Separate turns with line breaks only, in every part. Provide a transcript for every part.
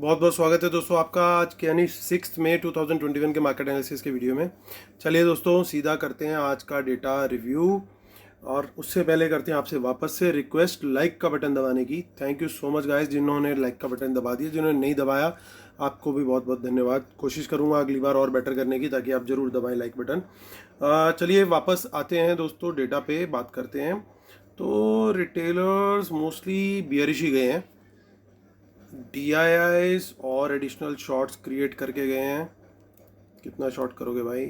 बहुत बहुत स्वागत है दोस्तों आपका आज के यानी 6 मई 2021 के मार्केट एनालिसिस के वीडियो में। चलिए दोस्तों सीधा करते हैं आज का डेटा रिव्यू। और उससे पहले करते हैं आपसे वापस से रिक्वेस्ट लाइक का बटन दबाने की। Thank you so much guys जिन्होंने लाइक का बटन दबा दिया, जिन्होंने नहीं दबाया आपको भी बहुत बहुत धन्यवाद। कोशिश करूँगा अगली बार और बेटर करने की, ताकि आप ज़रूर दबाएं लाइक बटन। चलिए वापस आते हैं दोस्तों, डेटा पे बात करते हैं। तो रिटेलर्स मोस्टली बियरिश ही गए हैं। DIIs और एडिशनल शॉर्ट्स क्रिएट करके गए हैं। कितना शॉर्ट करोगे भाई।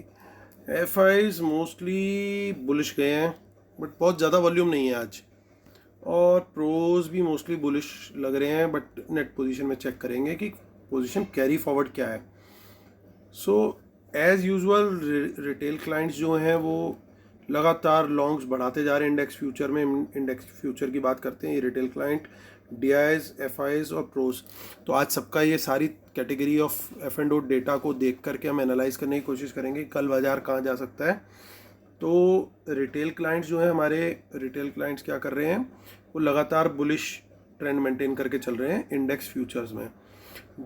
FIs मोस्टली बुलिश गए हैं, बट बहुत ज़्यादा वॉल्यूम नहीं है आज। और प्रोज भी मोस्टली बुलिश लग रहे हैं, बट नेट पोजीशन में चेक करेंगे कि पोजीशन कैरी फॉरवर्ड क्या है। So as usual retail clients जो हैं वो लगातार लॉन्ग्स बढ़ाते जा रहे हैं इंडेक्स फ्यूचर में। इंडेक्स फ्यूचर की बात करते हैं, ये रिटेल क्लाइंट DIs, FIs और प्रोज। तो आज सबका ये सारी category of F and O data को देख करके हम एनालाइज करने की कोशिश करेंगे कल बाजार कहाँ जा सकता है। तो रिटेल क्लाइंट्स जो हैं हमारे, रिटेल क्लाइंट्स क्या कर रहे हैं, वो लगातार बुलिश ट्रेंड मेंटेन करके चल रहे हैं इंडेक्स फ्यूचर्स में।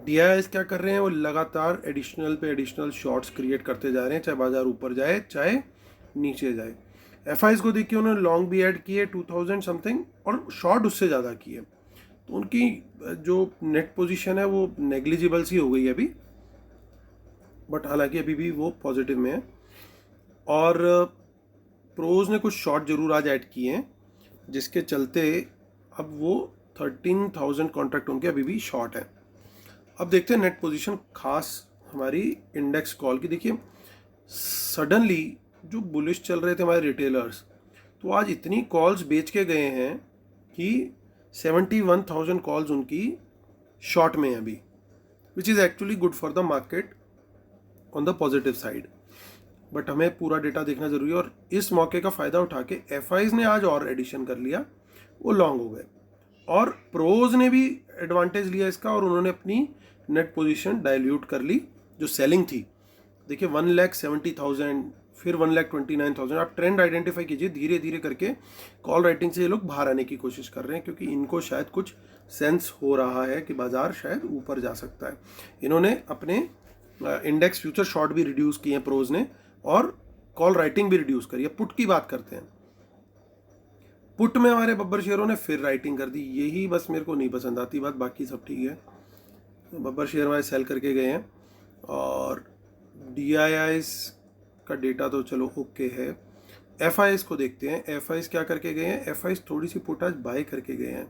DIs क्या कर रहे हैं, वो लगातार एडिशनल पे एडिशनल शॉर्ट्स क्रिएट करते जा रहे हैं, चाहे बाजार ऊपर जाए चाहे नीचे जाए। FIs को देखिए उन्होंने लॉन्ग भी ऐड किए 2000 समथिंग, और शॉर्ट उससे ज़्यादा किए। तो उनकी जो नेट पोजीशन है वो नेग्लिजिबल सी हो गई है अभी, बट हालांकि अभी भी वो पॉजिटिव में है। और प्रोज ने कुछ शॉर्ट जरूर आज ऐड किए हैं, जिसके चलते अब वो 13,000 कॉन्ट्रैक्ट उनके अभी भी शॉर्ट है। अब देखते हैं नेट पोजीशन खास हमारी इंडेक्स कॉल की। देखिए सडनली जो बुलिश चल रहे थे हमारे रिटेलर्स, तो आज इतनी कॉल्स बेच के गए हैं कि 71,000 कॉल्स उनकी शॉर्ट में है अभी, which is actually good for the market on the positive side. But हमें पूरा डेटा देखना जरूरी है, और इस मौके का फ़ायदा उठा के FIs ने आज और एडिशन कर लिया, वो लॉन्ग हो गए। और प्रोज ने भी एडवांटेज लिया इसका, और उन्होंने अपनी नेट पोजीशन डाइल्यूट कर ली जो सेलिंग थी। देखिए 1,70,000, फिर 1,29,000। आप ट्रेंड आइडेंटिफाई कीजिए, धीरे धीरे करके कॉल राइटिंग से ये लोग बाहर आने की कोशिश कर रहे हैं, क्योंकि इनको शायद कुछ सेंस हो रहा है कि बाजार शायद ऊपर जा सकता है। इन्होंने अपने इंडेक्स फ्यूचर शॉर्ट भी रिड्यूस किए हैं प्रोज ने, और कॉल राइटिंग भी रिड्यूस करी है। पुट की बात करते हैं, पुट में हमारे बब्बर शेयरों ने फिर राइटिंग कर दी। यही बस मेरे को नहीं पसंद आती बात, बाकी सब ठीक है। बब्बर शेयर हमारे सेल करके गए हैं। और DIIs का डेटा तो चलो ओके है। FIs को देखते हैं, FIs क्या करके गए हैं। FIs थोड़ी सी पुट आज बाय करके गए हैं।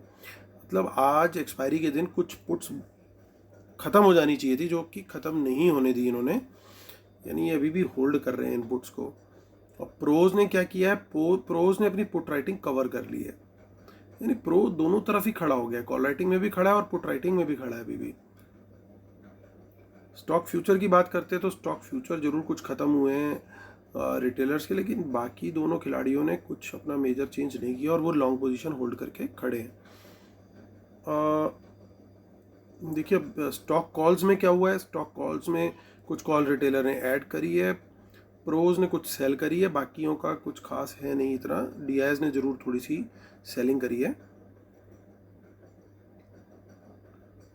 मतलब आज एक्सपायरी के दिन कुछ पुट्स ख़त्म हो जानी चाहिए थी, जो कि ख़त्म नहीं होने दी इन्होंने, यानी अभी भी होल्ड कर रहे हैं इन पुट्स को। और प्रोज ने क्या किया है, प्रोज ने अपनी पुट राइटिंग कवर कर ली है, यानी प्रो दोनों तरफ ही खड़ा हो गया, कॉल राइटिंग में भी खड़ा है और पुट राइटिंग में भी खड़ा है अभी भी। स्टॉक फ्यूचर की बात करते हैं तो स्टॉक फ्यूचर जरूर कुछ ख़त्म हुए हैं रिटेलर्स के, लेकिन बाकी दोनों खिलाड़ियों ने कुछ अपना मेजर चेंज नहीं किया, और वो लॉन्ग पोजीशन होल्ड करके खड़े हैं। देखिए अब स्टॉक कॉल्स में क्या हुआ है। स्टॉक कॉल्स में कुछ कॉल रिटेलर ने ऐड करी है, प्रोज ने कुछ सेल करी है, बाकियों का कुछ खास है नहीं इतना। DIs ने जरूर थोड़ी सी सेलिंग करी है।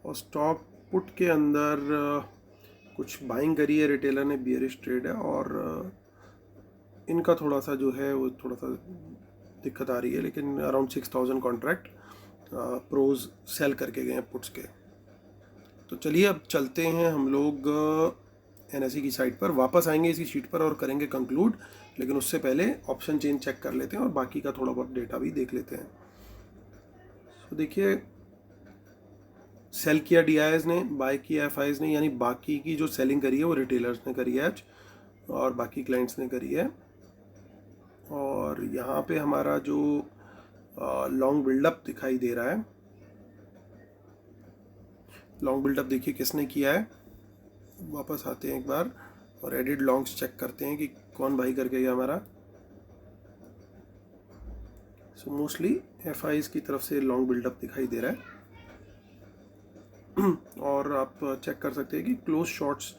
और स्टॉक पुट के अंदर कुछ बाइंग करी है रिटेलर ने, बियरिश ट्रेड है, और इनका थोड़ा सा जो है वो थोड़ा सा दिक्कत आ रही है, लेकिन अराउंड 6,000 कॉन्ट्रैक्ट प्रोज सेल करके गए हैं पुट्स के। तो चलिए अब चलते हैं हम लोग NSE की साइट पर, वापस आएंगे इसी शीट पर और करेंगे कंक्लूड, लेकिन उससे पहले ऑप्शन चेन चेक कर लेते हैं और बाकी का थोड़ा बहुत डेटा भी देख लेते हैं। तो देखिए सेल किया DIs ने, बाय किया FIs ने, यानी बाकी की जो सेलिंग करी है वो रिटेलर्स ने करी है आज, और बाकी क्लाइंट्स ने करी है। और यहाँ पे हमारा जो लॉन्ग बिल्डअप दिखाई दे रहा है, लॉन्ग बिल्डअप देखिए किसने किया है। वापस आते हैं एक बार और एडिट लॉन्ग्स चेक करते हैं कि कौन बाई करके गया हमारा। सो मोस्टली FIs की तरफ से लॉन्ग बिल्डअप दिखाई दे रहा है। और आप चेक कर सकते हैं कि क्लोज शॉर्ट्स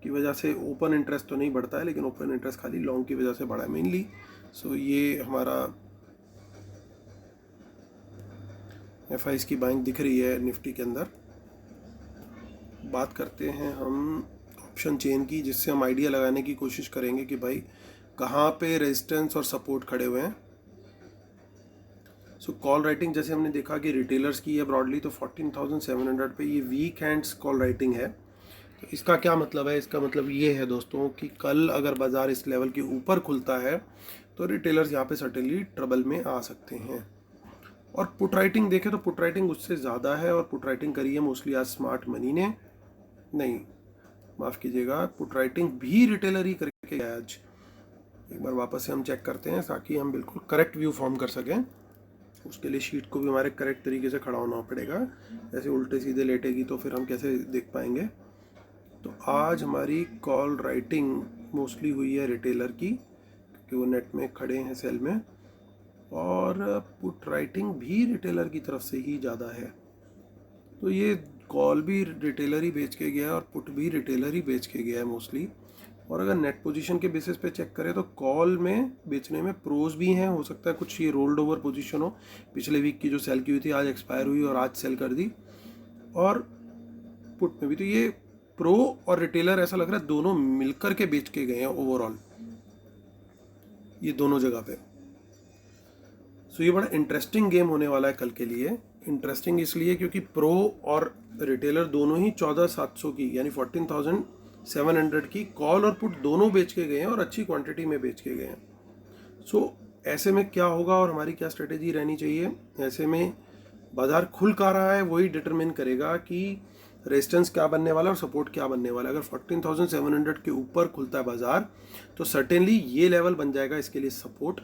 की वजह से ओपन इंटरेस्ट तो नहीं बढ़ता है, लेकिन ओपन इंटरेस्ट खाली लॉन्ग की वजह से बढ़ा है मेनली। सो ये हमारा FIs की बाइंग दिख रही है निफ्टी के अंदर। बात करते हैं हम ऑप्शन चेन की, जिससे हम आइडिया लगाने की कोशिश करेंगे कि भाई कहाँ पे रेजिस्टेंस और सपोर्ट खड़े हुए हैं। सो कॉल राइटिंग जैसे हमने देखा कि रिटेलर्स की है ब्रॉडली, तो 14,700 पे ये वीक हैंड्स कॉल राइटिंग है। तो इसका क्या मतलब है? इसका मतलब ये है दोस्तों कि कल अगर बाज़ार इस लेवल के ऊपर खुलता है तो रिटेलर्स यहाँ पे सर्टेनली ट्रबल में आ सकते हैं। और पुट राइटिंग देखें तो पुट राइटिंग उससे ज़्यादा है, और पुट राइटिंग करी है मोस्टली आज स्मार्ट मनी ने, नहीं माफ़ कीजिएगा, पुट राइटिंग भी रिटेलर ही करके गया आज। एक बार वापस से हम चेक करते हैं ताकि हम बिल्कुल करेक्ट व्यू फॉर्म कर सकें। उसके लिए शीट को भी हमारे करेक्ट तरीके से खड़ा होना पड़ेगा, ऐसे उल्टे सीधे लेटेगी तो फिर हम कैसे देख पाएंगे। तो आज हमारी कॉल राइटिंग मोस्टली हुई है रिटेलर की, क्योंकि वो नेट में खड़े हैं सेल में, और पुट राइटिंग भी रिटेलर की तरफ से ही ज़्यादा है। तो ये कॉल भी रिटेलर ही बेच के गया है और पुट भी रिटेलर ही बेच के गया है मोस्टली। और अगर नेट पोजीशन के बेसिस पे चेक करें तो कॉल में बेचने में प्रोज भी हैं, हो सकता है कुछ ये रोल्ड ओवर पोजीशन हो, पिछले वीक की जो सेल की हुई थी आज एक्सपायर हुई और आज सेल कर दी। और पुट में भी तो ये प्रो और रिटेलर ऐसा लग रहा है दोनों मिलकर के बेच के गए हैं ओवरऑल, ये दोनों जगह पे। सो ये बड़ा इंटरेस्टिंग गेम होने वाला है कल के लिए। इंटरेस्टिंग इसलिए क्योंकि प्रो और रिटेलर दोनों ही 14,700 की यानी 14,700 की कॉल और पुट दोनों बेच के गए हैं और अच्छी क्वांटिटी में बेच के गए हैं। सो ऐसे में क्या होगा और हमारी क्या स्ट्रेटेजी रहनी चाहिए? ऐसे में बाजार खुल का रहा है वही डिटरमिन करेगा कि रेजिस्टेंस क्या बनने वाला है और सपोर्ट क्या बनने वाला है। अगर 14,700 के ऊपर खुलता है बाजार तो सर्टेनली ये लेवल बन जाएगा इसके लिए सपोर्ट।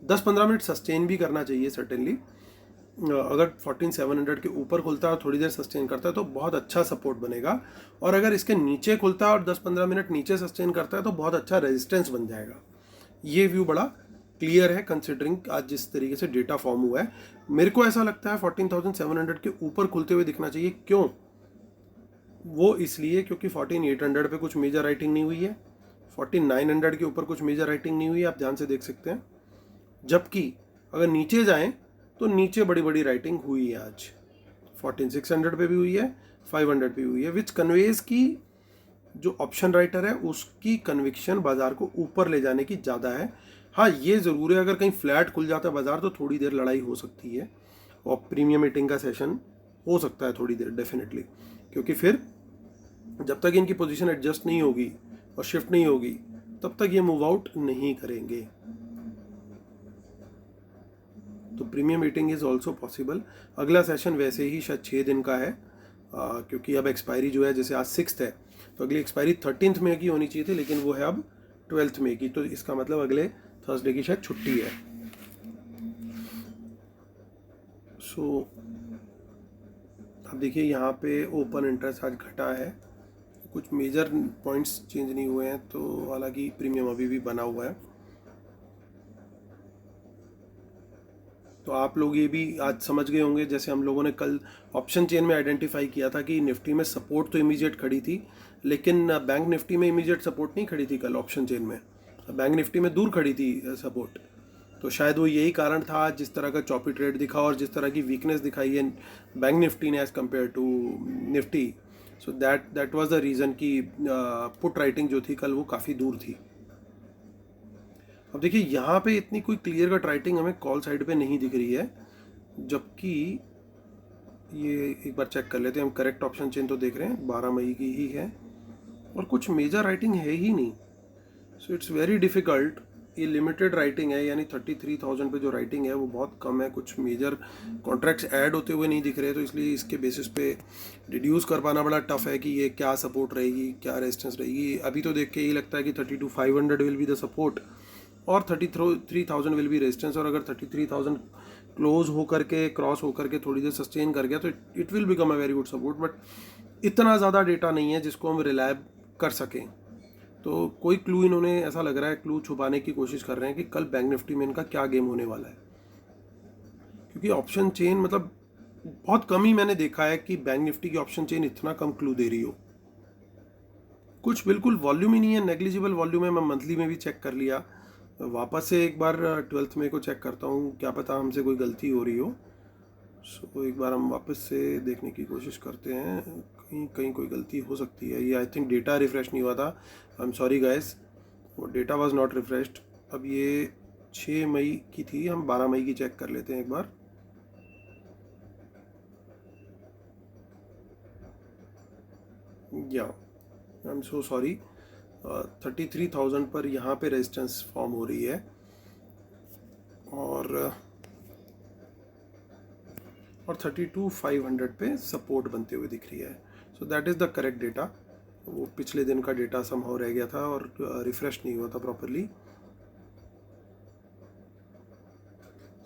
10-15 मिनट सस्टेन भी करना चाहिए सर्टेनली। अगर 14,700 के ऊपर खुलता है और थोड़ी देर सस्टेन करता है तो बहुत अच्छा सपोर्ट बनेगा, और अगर इसके नीचे खुलता है और 10-15 मिनट नीचे सस्टेन करता है तो बहुत अच्छा रेजिस्टेंस बन जाएगा। ये व्यू बड़ा क्लियर है कंसिडरिंग आज जिस तरीके से डेटा फॉर्म हुआ है। मेरे को ऐसा लगता है 14,700 के ऊपर खुलते हुए दिखना चाहिए। क्यों? वो इसलिए क्योंकि 14,800 पे कुछ मेजर राइटिंग नहीं हुई है, 14,900 के ऊपर कुछ मेजर राइटिंग नहीं हुई है, आप ध्यान से देख सकते हैं। जबकि अगर नीचे जाएं तो नीचे बड़ी बड़ी राइटिंग हुई है आज, 14,600 पे भी हुई है, 500 पे भी हुई है, विच कन्वेज की जो ऑप्शन राइटर है उसकी कन्विक्शन बाजार को ऊपर ले जाने की ज़्यादा है। हाँ ये ज़रूर है अगर कहीं फ्लैट खुल जाता है बाजार तो थोड़ी देर लड़ाई हो सकती है और प्रीमियम मीटिंग का सेशन हो सकता है थोड़ी देर डेफिनेटली, क्योंकि फिर जब तक इनकी पोजीशन एडजस्ट नहीं होगी और शिफ्ट नहीं होगी तब तक ये मूव आउट नहीं करेंगे। तो premium meeting is also possible. अगला सेशन वैसे ही शायद 6 दिन का है, क्योंकि अब एक्सपायरी जो है जैसे आज 6th है तो अगली एक्सपायरी 13th में की होनी चाहिए थी, लेकिन वो है अब 12th में की, तो इसका मतलब अगले थर्सडे की शायद छुट्टी है। सो अब देखिए यहाँ पे ओपन इंटरेस्ट आज घटा है, कुछ मेजर पॉइंट्स चेंज नहीं हुए हैं, तो हालांकि प्रीमियम अभी भी बना हुआ है। तो आप लोग ये भी आज समझ गए होंगे, जैसे हम लोगों ने कल ऑप्शन चेन में आइडेंटिफाई किया था कि निफ्टी में सपोर्ट तो इमीडिएट खड़ी थी, लेकिन बैंक निफ्टी में इमीडिएट सपोर्ट नहीं खड़ी थी कल ऑप्शन चेन में, बैंक निफ्टी में दूर खड़ी थी सपोर्ट। तो शायद वो यही कारण था जिस तरह का चॉपी ट्रेड दिखा और जिस तरह की वीकनेस दिखाई है बैंक निफ्टी ने as compare to Nifty. So that was the reason कि पुट राइटिंग जो थी कल वो काफ़ी दूर थी। अब देखिए यहाँ पे इतनी कोई क्लियर कट राइटिंग हमें कॉल साइड पे नहीं दिख रही है, जबकि ये एक बार चेक कर लेते हैं हम, करेक्ट ऑप्शन चेन तो देख रहे हैं 12 मई की ही है और कुछ मेजर राइटिंग है ही नहीं। So it's very difficult. ये लिमिटेड राइटिंग है, यानी 33,000 पे जो राइटिंग है वो बहुत कम है, कुछ मेजर कॉन्ट्रैक्ट्स ऐड होते हुए नहीं दिख रहे, तो इसलिए इसके बेसिस पे डिड्यूस कर पाना बड़ा टफ है कि ये क्या सपोर्ट रहेगी क्या रेजिस्टेंस रहेगी। अभी तो देख के यही लगता है कि 32,500 विल बी द सपोर्ट और 33,000 विल बी रेजिस्टेंस, और अगर 33,000 क्लोज होकर के क्रॉस होकर के थोड़ी देर सस्टेन कर गया तो it will become a very good support. But इतना ज़्यादा डेटा नहीं है जिसको हम रिलाय कर सकें, तो कोई क्लू इन्होंने ऐसा लग रहा है क्लू छुपाने की कोशिश कर रहे हैं कि कल बैंक निफ्टी में इनका क्या गेम होने वाला है, क्योंकि ऑप्शन चेन मतलब बहुत कम ही मैंने देखा है कि बैंक निफ्टी की ऑप्शन चेन इतना कम क्लू दे रही हो। कुछ बिल्कुल वॉल्यूम ही नहीं है, नेग्लिजिबल वॉल्यूम है। मैं मंथली में भी चेक कर लिया, वापस से एक बार 12th में को चेक करता हूँ, क्या पता हमसे कोई गलती हो रही हो। सो एक बार हम वापस से देखने की कोशिश करते हैं, कहीं कहीं कोई गलती हो सकती है, ये आई थिंक डेटा रिफ़्रेश नहीं हुआ था, आई एम सॉरी गाइस, वो डेटा वाज नॉट रिफ्रेश्ड। अब ये 6 मई की थी, हम 12 मई की चेक कर लेते हैं एक बार। या आई एम सो सॉरी, 33,000 पर यहाँ पे रेजिस्टेंस फॉर्म हो रही है और 32,500 पे सपोर्ट बनते हुए दिख रही है। So that is the correct data. वो पिछले दिन का डेटा समहाउ रह गया था और रिफ्रेश नहीं हुआ था प्रॉपरली।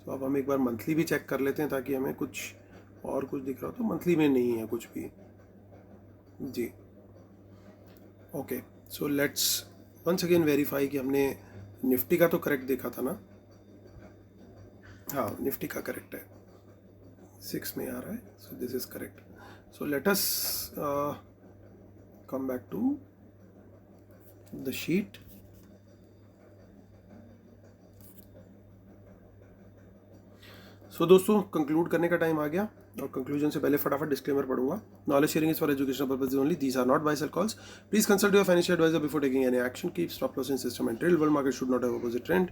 तो अब हम एक बार मंथली भी चेक कर लेते हैं ताकि हमें कुछ दिख रहा हो। तो मंथली में नहीं है कुछ भी जी। Okay, so let's once again verify कि हमने निफ्टी का तो करेक्ट देखा था ना। हाँ, निफ्टी का करेक्ट है, 6 में आ रहा है, so this is correct. So let us come back to the sheet। सो दोस्तों, कंक्लूड करने का टाइम आ गया और कंक्लूजन से पहले फटाफट डिस्क्लेमर पढ़ूंगा। Knowledge sharing is for educational purposes only, these are not buy sell calls, please consult your financial advisor before taking any action, keep stop loss in system and trade, world market should not have opposite trend,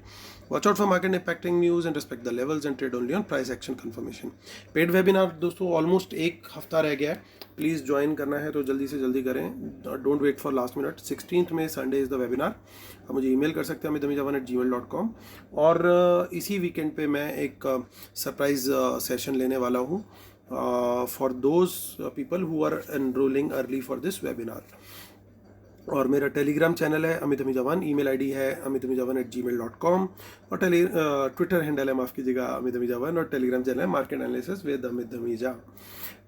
watch out for market impacting news and respect the levels and trade only on price action confirmation. Paid webinar दोस्तों almost एक हफ्ता रह गया है, please join करना है तो जल्दी से जल्दी करें, don't wait for last minute. 16 में संडे इज़ द वेबिनार। आप मुझे ईमेल कर सकते हैं amitamijavan@gmail.com। और इसी वीकेंड पे मैं एक सरप्राइज सेशन लेने वाला हूँ for those people who are enrolling early for this webinar. और मेरा टेलीग्राम चैनल है अमित अमीजावान, ईमेल आईडी है amitamijavan@gmail.com और ट्विटर हैंडल है, माफ़ कीजिएगा, अमित अमीजावान, और टेलीग्राम चैनल है मार्केट एनालिसिस विद अमित अमीजा।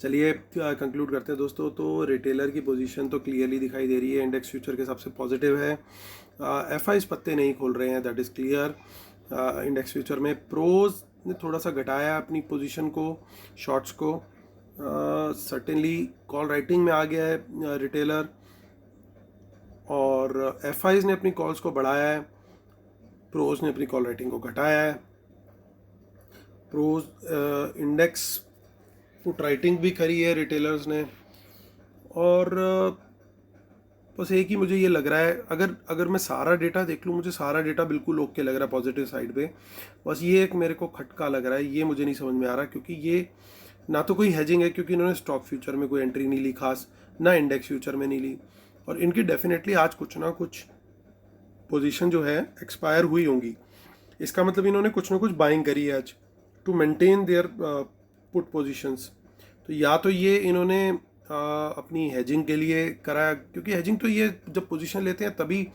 चलिए कंक्लूड करते हैं दोस्तों। तो रिटेलर की पोजीशन तो क्लियरली दिखाई दे रही है, इंडेक्स फ्यूचर के सबसे पॉजिटिव है। एफआईज पत्ते नहीं खोल रहे हैं, that is clear. Index future में प्रोज ने थोड़ा सा घटाया अपनी पोजीशन को, शॉर्ट्स को। सर्टेनली कॉल राइटिंग में आ गया है रिटेलर, और एफआईज ने अपनी कॉल्स को बढ़ाया है, प्रोज ने अपनी कॉल राइटिंग को घटाया है। प्रोज इंडेक्स पुट राइटिंग भी करी है रिटेलर्स ने, और बस एक ही मुझे ये लग रहा है, अगर मैं सारा डेटा देख लूँ, मुझे सारा डेटा बिल्कुल ओके लग रहा है पॉजिटिव साइड पे। बस ये एक मेरे को खटका लग रहा है, ये मुझे नहीं समझ में आ रहा, क्योंकि ये ना तो कोई हेजिंग है, क्योंकि इन्होंने स्टॉक फ्यूचर में कोई एंट्री नहीं ली खास, ना इंडेक्स फ्यूचर में नहीं ली, और इनकी डेफिनेटली आज कुछ ना कुछ पोजीशन जो है एक्सपायर हुई होंगी। इसका मतलब इन्होंने कुछ ना कुछ बाइंग करी है आज to maintain their put positions. तो या तो ये इन्होंने अपनी हेजिंग के लिए करा, क्योंकि हेजिंग तो ये जब पोजीशन लेते हैं तभी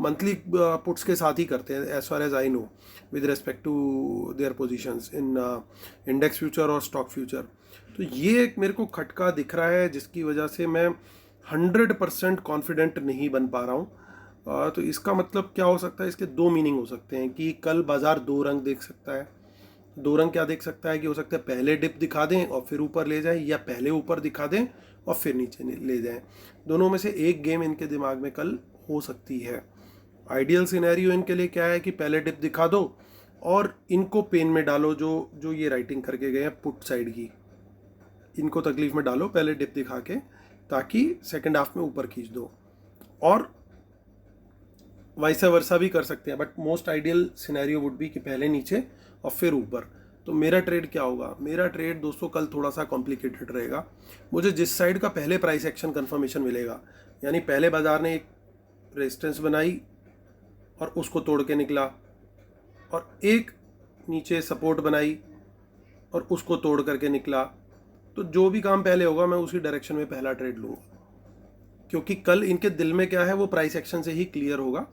मंथली पुट्स के साथ ही करते हैं, as far as I know, with respect to their positions in index future और स्टॉक फ्यूचर। तो ये एक मेरे को खटका दिख रहा है, जिसकी वजह से मैं 100% कॉन्फिडेंट नहीं बन पा रहा हूँ। तो इसका मतलब क्या हो सकता है, इसके दो मीनिंग हो सकते हैं कि कल बाजार दो रंग देख सकता है। दो रंग क्या देख सकता है कि हो सकता है पहले डिप दिखा दें और फिर ऊपर ले जाएं, या पहले ऊपर दिखा दें और फिर नीचे ले जाएं। दोनों में से एक गेम इनके दिमाग में कल हो सकती है। आइडियल सिनेरियो इनके लिए क्या है कि पहले डिप दिखा दो और इनको पेन में डालो, जो ये राइटिंग करके गए हैं पुट साइड की, इनको तकलीफ में डालो पहले डिप दिखा के, ताकि सेकेंड हाफ में ऊपर खींच दो, और वाइस वर्सा भी कर सकते हैं। But most ideal scenario would be कि पहले नीचे और फिर ऊपर। तो मेरा ट्रेड क्या होगा? मेरा ट्रेड दोस्तों कल थोड़ा सा कॉम्प्लिकेटेड रहेगा। मुझे जिस साइड का पहले प्राइस एक्शन कंफर्मेशन मिलेगा, यानी पहले बाजार ने एक रेजिस्टेंस बनाई और उसको तोड़ के निकला, और एक नीचे सपोर्ट बनाई और उसको तोड़ करके निकला, तो जो भी काम पहले होगा मैं उसी डायरेक्शन में पहला ट्रेड लूँगा, क्योंकि कल इनके दिल में क्या है वो प्राइस एक्शन से ही क्लियर होगा,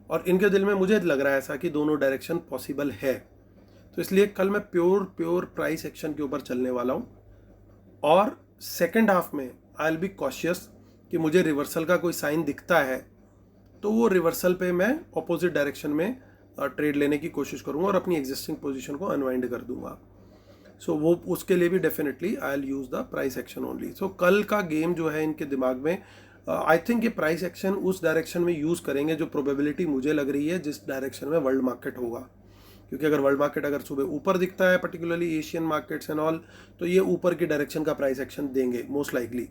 और इनके दिल में मुझे लग रहा है ऐसा कि दोनों डायरेक्शन पॉसिबल है। तो इसलिए कल मैं प्योर प्राइस एक्शन के ऊपर चलने वाला हूँ, और सेकंड हाफ में आई विल बी कॉशियस कि मुझे रिवर्सल का कोई साइन दिखता है तो वो रिवर्सल पे मैं ऑपोजिट डायरेक्शन में ट्रेड लेने की कोशिश करूँगा और अपनी एग्जिस्टिंग पोजीशन को अनवाइंड कर दूंगा। सो वो उसके लिए भी definitely I will use the price action only. So कल का गेम जो है इनके दिमाग में, आई थिंक ये प्राइस एक्शन उस डायरेक्शन में यूज़ करेंगे जो प्रोबेबिलिटी मुझे लग रही है जिस डायरेक्शन में वर्ल्ड मार्केट होगा। क्योंकि अगर वर्ल्ड मार्केट अगर सुबह ऊपर दिखता है, particularly Asian markets and all, तो ये ऊपर की डायरेक्शन का प्राइस एक्शन देंगे मोस्ट लाइकली।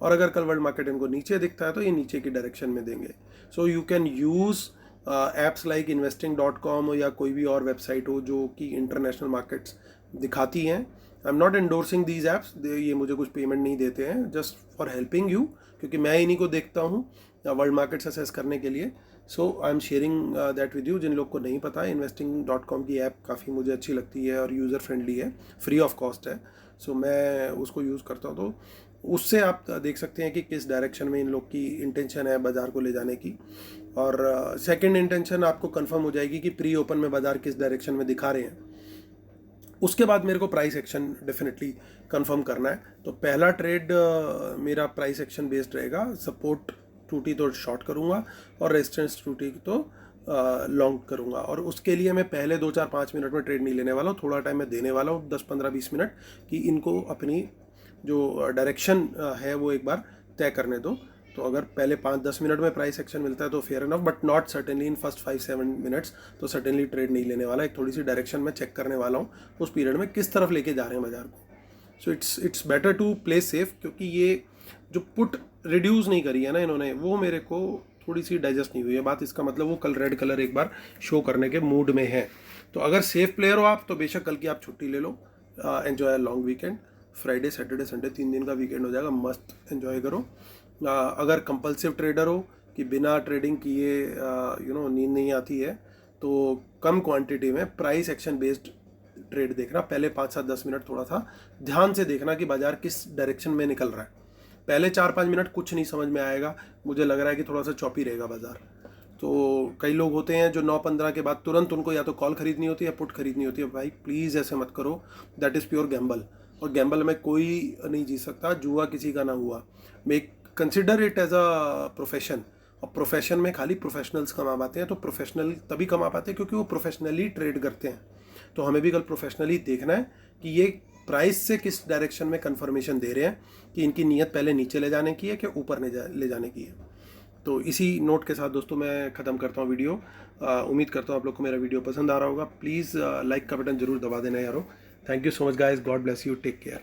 और अगर कल वर्ल्ड मार्केट इनको नीचे दिखता है तो ये नीचे की डायरेक्शन में देंगे. So you can use apps like investing.com या कोई भी और वेबसाइट हो जो कि इंटरनेशनल मार्केट्स दिखाती हैं. I am not endorsing these apps, ये मुझे कुछ पेमेंट नहीं देते हैं, जस्ट फॉर हेल्पिंग यू, क्योंकि मैं इन्हीं को देखता हूँ वर्ल्ड मार्केट्स असेस करने के लिए. So I am sharing that with you. जिन लोग को नहीं पता, investing.com की ऐप काफ़ी मुझे अच्छी लगती है और यूज़र फ्रेंडली है, फ्री ऑफ कॉस्ट है. सो मैं उसको यूज़ करता हूँ. तो उससे आप देख सकते हैं कि किस डायरेक्शन में इन लोग की इंटेंशन है बाज़ार को ले जाने की. और सेकंड इंटेंशन आपको कंफर्म हो जाएगी कि प्री ओपन में बाज़ार किस डायरेक्शन में दिखा रहे हैं. उसके बाद मेरे को प्राइस एक्शन डेफिनेटली कंफर्म करना है. तो पहला ट्रेड मेरा प्राइस एक्शन बेस्ड रहेगा. सपोर्ट टूटी तो शॉर्ट करूँगा और रेजिस्टेंस टूटी तो लॉन्ग करूँगा. और उसके लिए मैं पहले 2-4-5 मिनट में ट्रेड नहीं लेने वाला हूँ. थोड़ा टाइम मैं देने वाला हूँ, 10-15-20 मिनट, कि इनको अपनी जो डायरेक्शन है वो एक बार तय करने दो. तो अगर पहले 5-10 मिनट में प्राइस एक्शन मिलता है तो fair enough, but not certainly in first 5-7 minutes. तो सर्टेनली ट्रेड नहीं लेने वाला. एक थोड़ी सी डायरेक्शन में चेक करने वाला हूँ उस पीरियड में किस तरफ लेके जा रहे हैं बाजार को. So it's better to play safe, क्योंकि ये जो पुट रिड्यूस नहीं करी है ना इन्होंने, वो मेरे को थोड़ी सी डाइजेस्ट नहीं हुई है बात. इसका मतलब वो कल रेड कलर एक बार शो करने के मूड में है. तो अगर सेफ प्लेयर हो आप तो बेशक कल की आप छुट्टी ले लो. Enjoy long weekend, Friday Saturday Sunday 3 दिन का वीकेंड हो जाएगा, मस्त एंजॉय करो. अगर कंपल्सिव ट्रेडर हो कि बिना ट्रेडिंग किए नींद नहीं आती है, तो कम क्वांटिटी में प्राइस एक्शन बेस्ड ट्रेड देखना. पहले 5-7-10 मिनट थोड़ा सा ध्यान से देखना कि बाजार किस डायरेक्शन में निकल रहा है. पहले 4-5 मिनट कुछ नहीं समझ में आएगा, मुझे लग रहा है कि थोड़ा सा चौपी रहेगा बाजार. तो कई लोग होते हैं जो 9-15 के बाद तुरंत उनको या तो कॉल खरीदनी होती है या पुट खरीदनी होती है. भाई प्लीज़ ऐसे मत करो, दैट इज़ प्योर गैम्बल. और गैम्बल में कोई नहीं जीत सकता, जुआ किसी का ना हुआ. Make consider it as a profession. और प्रोफेशन में खाली प्रोफेशनल्स कमा पाते हैं. तो प्रोफेशनल तभी कमा पाते हैं क्योंकि वो प्रोफेशनली ट्रेड करते हैं. तो हमें भी कल प्रोफेशनली देखना है कि ये प्राइस से किस डायरेक्शन में कंफर्मेशन दे रहे हैं कि इनकी नीयत पहले नीचे ले जाने की है कि ऊपर ले जाने की है. तो इसी नोट के साथ दोस्तों मैं ख़त्म करता हूँ वीडियो. उम्मीद करता हूँ आप लोग को मेरा वीडियो पसंद आ रहा होगा. प्लीज़ लाइक का बटन जरूर दबा देना यारो. Thank you so much guys. God bless you. Take care.